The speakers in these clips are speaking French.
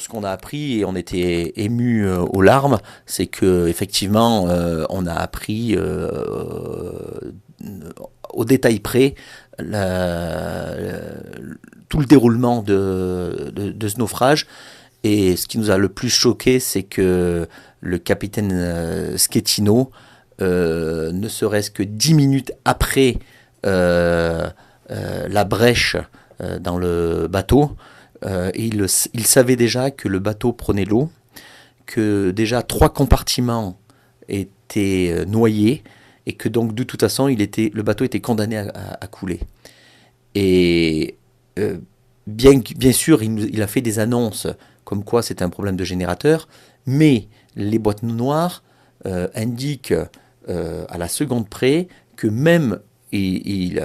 ce qu'on a appris, et on était ému aux larmes, c'est que effectivement, on a appris au détail près tout le déroulement de ce naufrage. Et ce qui nous a le plus choqué, c'est que le capitaine Schettino, ne serait-ce que 10 minutes après la brèche dans le bateau, il savait déjà que le bateau prenait l'eau, que déjà 3 compartiments étaient noyés, et que donc de toute façon le bateau était condamné à couler. Et bien sûr, il a fait des annonces comme quoi c'était un problème de générateur, mais les boîtes noires indiquent à la seconde près que même il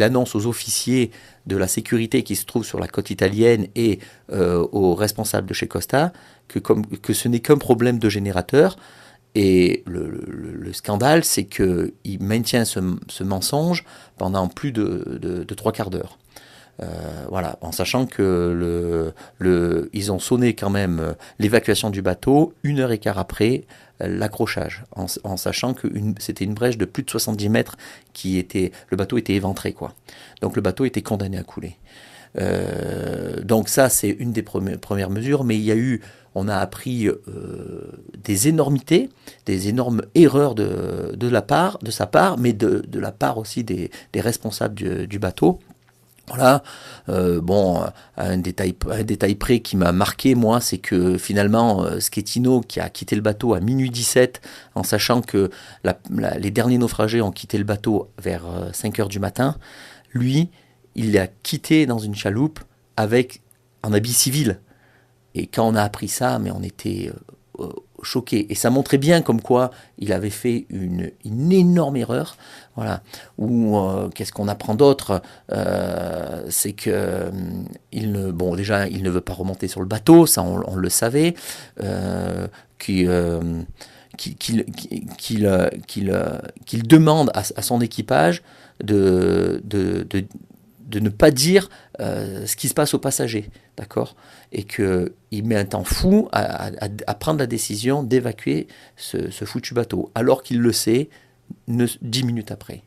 annonce aux officiers de la sécurité qui se trouvent sur la côte italienne et aux responsables de chez Costa que ce n'est qu'un problème de générateur. Et le scandale, c'est qu'il maintient ce mensonge pendant plus de 3/4 d'heure. Voilà, en sachant que ils ont sonné quand même l'évacuation du bateau 1 heure et quart après l'accrochage, en sachant que c'était une brèche de plus de 70 mètres le bateau était éventré, quoi. Donc le bateau était condamné à couler. Donc ça, c'est une des premières mesures, mais on a appris des énormités, des énormes erreurs de sa part, mais de la part aussi des responsables du bateau. Voilà, un détail près qui m'a marqué, moi, c'est que finalement, Schettino, qui a quitté le bateau à minuit 17, en sachant que les derniers naufragés ont quitté le bateau vers 5 heures du matin, lui, il l'a quitté dans une chaloupe en habit civil. Et quand on a appris ça, mais on était choqués. Et ça montrait bien comme quoi il avait fait une énorme erreur. Voilà. Ou qu'est-ce qu'on apprend d'autre, c'est que déjà, il ne veut pas remonter sur le bateau, ça on le savait. Qu'il demande à son équipage de ne pas dire ce qui se passe aux passagers, d'accord, et qu'il met un temps fou à prendre la décision d'évacuer ce foutu bateau, alors qu'il le sait 10 minutes après.